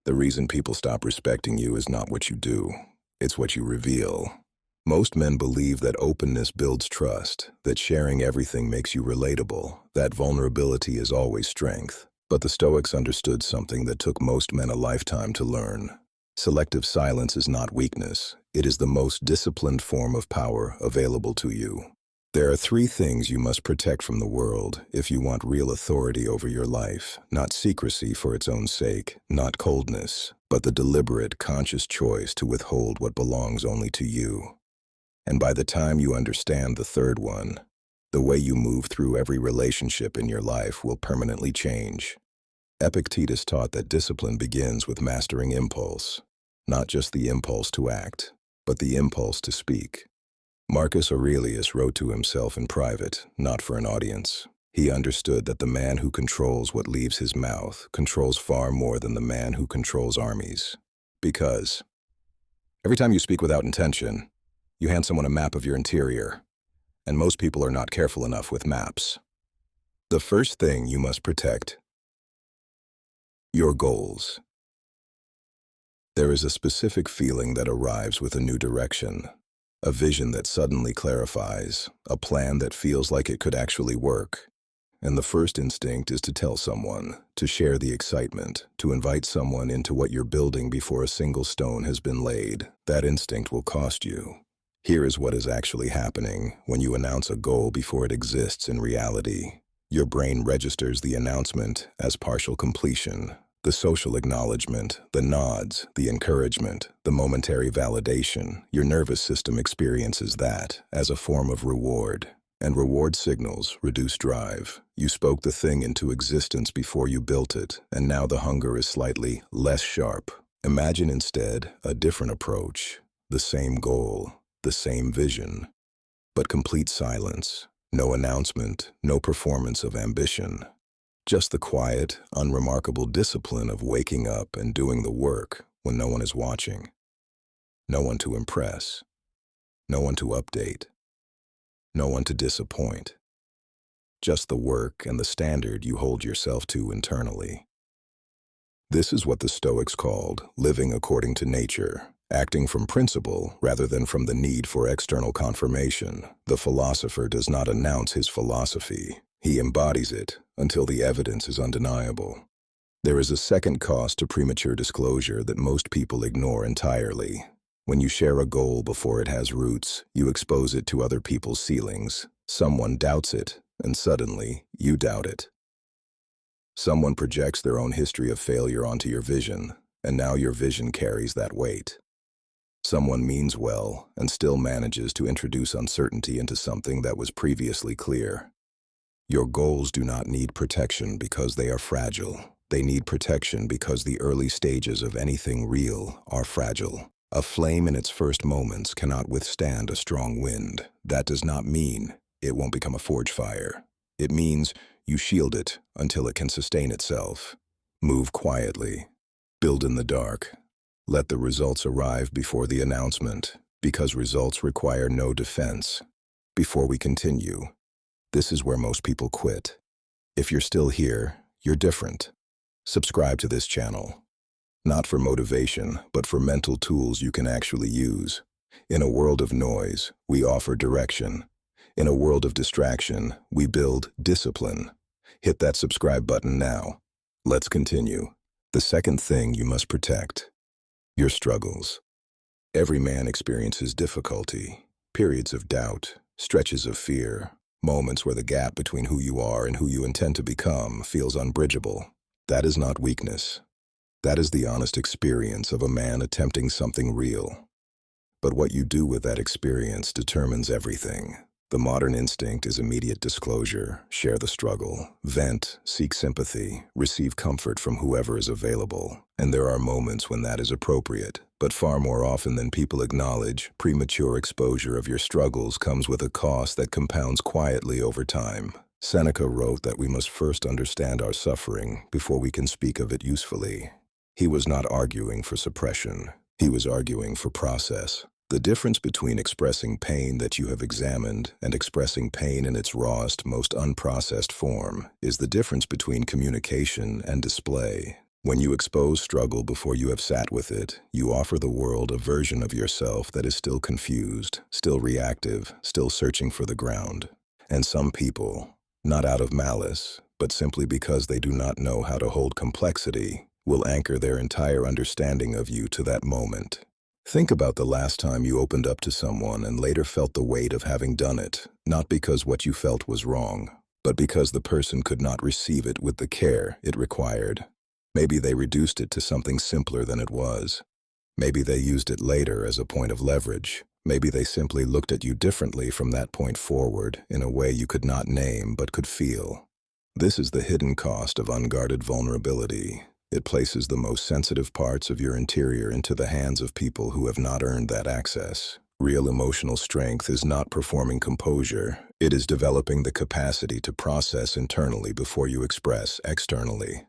The reason people stop respecting you is not what you do, it's what you reveal. Most men believe that openness builds trust, that sharing everything makes you relatable, that vulnerability is always strength. But the Stoics understood something that took most men a lifetime to learn. Selective silence is not weakness, it is the most disciplined form of power available to you. There are three things you must protect from the world if you want real authority over your life, not secrecy for its own sake, not coldness, but the deliberate, conscious choice to withhold what belongs only to you. And by the time you understand the third one, the way you move through every relationship in your life will permanently change. Epictetus taught that discipline begins with mastering impulse, not just the impulse to act, but the impulse to speak. Marcus Aurelius wrote to himself in private, not for an audience. He understood that the man who controls what leaves his mouth controls far more than the man who controls armies. Because every time you speak without intention, you hand someone a map of your interior, and most people are not careful enough with maps. The first thing you must protect: your goals. There is a specific feeling that arrives with a new direction. A vision that suddenly clarifies, a plan that feels like it could actually work. And the first instinct is to tell someone, to share the excitement, to invite someone into what you're building before a single stone has been laid. That instinct will cost you. Here is what is actually happening when you announce a goal before it exists in reality. Your brain registers the announcement as partial completion. The social acknowledgement, the nods, the encouragement, the momentary validation, your nervous system experiences that as a form of reward. And reward signals reduce drive. You spoke the thing into existence before you built it, and now the hunger is slightly less sharp. Imagine instead a different approach, the same goal, the same vision, but complete silence, no announcement, no performance of ambition. Just the quiet, unremarkable discipline of waking up and doing the work when no one is watching. No one to impress. No one to update. No one to disappoint. Just the work and the standard you hold yourself to internally. This is what the Stoics called living according to nature, acting from principle rather than from the need for external confirmation. The philosopher does not announce his philosophy. He embodies it until the evidence is undeniable. There is a second cost to premature disclosure that most people ignore entirely. When you share a goal before it has roots, you expose it to other people's ceilings. Someone doubts it, and suddenly, you doubt it. Someone projects their own history of failure onto your vision, and now your vision carries that weight. Someone means well, and still manages to introduce uncertainty into something that was previously clear. Your goals do not need protection because they are fragile. They need protection because the early stages of anything real are fragile. A flame in its first moments cannot withstand a strong wind. That does not mean it won't become a forge fire. It means you shield it until it can sustain itself. Move quietly. Build in the dark. Let the results arrive before the announcement, because results require no defense. Before we continue, this is where most people quit. If you're still here, you're different. Subscribe to this channel. Not for motivation, but for mental tools you can actually use. In a world of noise, we offer direction. In a world of distraction, we build discipline. Hit that subscribe button now. Let's continue. The second thing you must protect: your struggles. Every man experiences difficulty, periods of doubt, stretches of fear, moments where the gap between who you are and who you intend to become feels unbridgeable. That is not weakness. That is the honest experience of a man attempting something real. But what you do with that experience determines everything. The modern instinct is immediate disclosure. Share the struggle, vent, seek sympathy, receive comfort from whoever is available. And there are moments when that is appropriate. But far more often than people acknowledge, premature exposure of your struggles comes with a cost that compounds quietly over time. Seneca wrote that we must first understand our suffering before we can speak of it usefully. He was not arguing for suppression. He was arguing for process. The difference between expressing pain that you have examined and expressing pain in its rawest, most unprocessed form is the difference between communication and display. When you expose struggle before you have sat with it, you offer the world a version of yourself that is still confused, still reactive, still searching for the ground. And some people, not out of malice, but simply because they do not know how to hold complexity, will anchor their entire understanding of you to that moment. Think about the last time you opened up to someone and later felt the weight of having done it, not because what you felt was wrong, but because the person could not receive it with the care it required. Maybe they reduced it to something simpler than it was. Maybe they used it later as a point of leverage. Maybe they simply looked at you differently from that point forward, in a way you could not name but could feel. This is the hidden cost of unguarded vulnerability. It places the most sensitive parts of your interior into the hands of people who have not earned that access. Real emotional strength is not performing composure. It is developing the capacity to process internally before you express externally.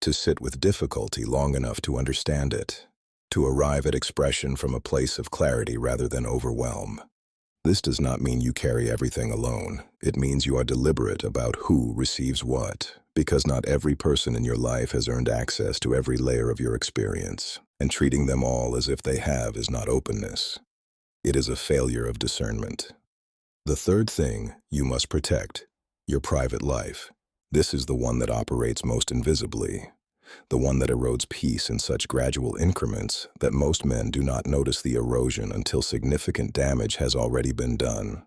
To sit with difficulty long enough to understand it. To arrive at expression from a place of clarity rather than overwhelm. This does not mean you carry everything alone. It means you are deliberate about who receives what, because not every person in your life has earned access to every layer of your experience, and treating them all as if they have is not openness. It is a failure of discernment. The third thing you must protect, your private life. This is the one that operates most invisibly, the one that erodes peace in such gradual increments that most men do not notice the erosion until significant damage has already been done.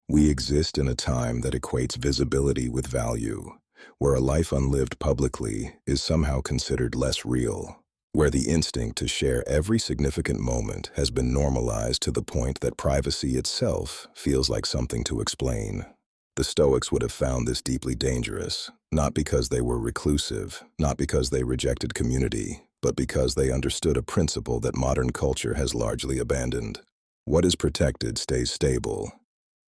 We exist in a time that equates visibility with value, where a life unlived publicly is somehow considered less real, where the instinct to share every significant moment has been normalized to the point that privacy itself feels like something to explain. The Stoics would have found this deeply dangerous, not because they were reclusive, not because they rejected community, but because they understood a principle that modern culture has largely abandoned. What is protected stays stable.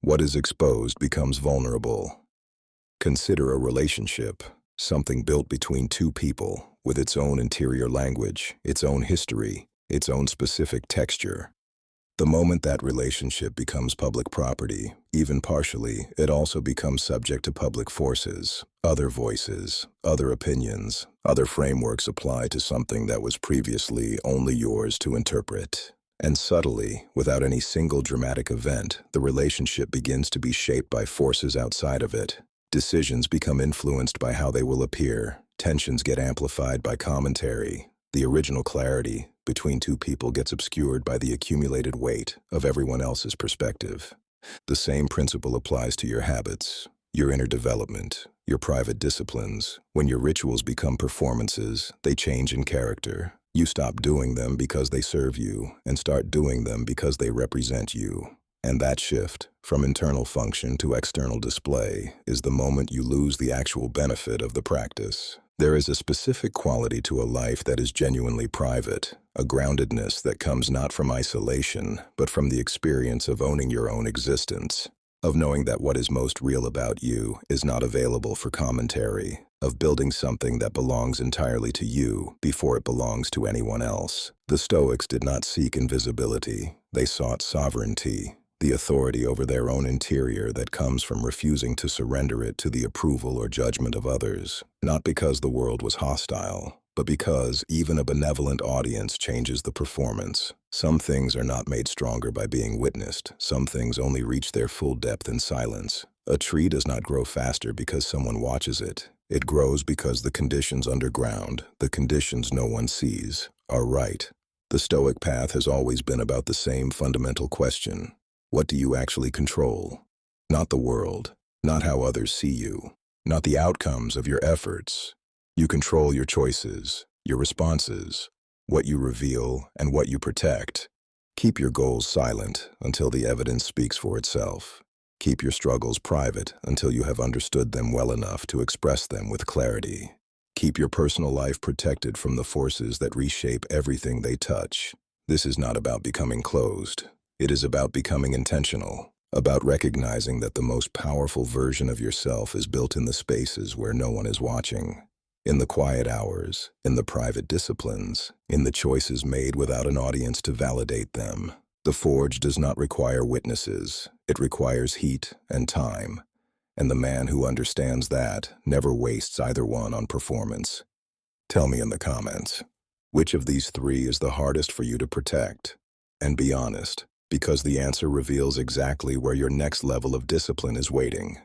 What is exposed becomes vulnerable. Consider a relationship, something built between two people, with its own interior language, its own history, its own specific texture. The moment that relationship becomes public property, even partially, it also becomes subject to public forces, other voices, other opinions, other frameworks apply to something that was previously only yours to interpret. And subtly, without any single dramatic event, the relationship begins to be shaped by forces outside of it. Decisions become influenced by how they will appear. Tensions get amplified by commentary. The original clarity between two people gets obscured by the accumulated weight of everyone else's perspective. The same principle applies to your habits, your inner development, your private disciplines. When your rituals become performances, they change in character. You stop doing them because they serve you and start doing them because they represent you. And that shift, from internal function to external display, is the moment you lose the actual benefit of the practice. There is a specific quality to a life that is genuinely private, a groundedness that comes not from isolation, but from the experience of owning your own existence, of knowing that what is most real about you is not available for commentary, of building something that belongs entirely to you before it belongs to anyone else. The Stoics did not seek invisibility, they sought sovereignty. The authority over their own interior that comes from refusing to surrender it to the approval or judgment of others, not because the world was hostile, but because even a benevolent audience changes the performance. Some things are not made stronger by being witnessed. Some things only reach their full depth in silence. A tree does not grow faster because someone watches it. It grows because the conditions underground, the conditions no one sees, are right. The Stoic path has always been about the same fundamental question. What do you actually control? Not the world, not how others see you, not the outcomes of your efforts. You control your choices, your responses, what you reveal and what you protect. Keep your goals silent until the evidence speaks for itself. Keep your struggles private until you have understood them well enough to express them with clarity. Keep your personal life protected from the forces that reshape everything they touch. This is not about becoming closed. It is about becoming intentional, about recognizing that the most powerful version of yourself is built in the spaces where no one is watching. In the quiet hours, in the private disciplines, in the choices made without an audience to validate them. The forge does not require witnesses, it requires heat and time. And the man who understands that never wastes either one on performance. Tell me in the comments, which of these three is the hardest for you to protect? And be honest, because the answer reveals exactly where your next level of discipline is waiting.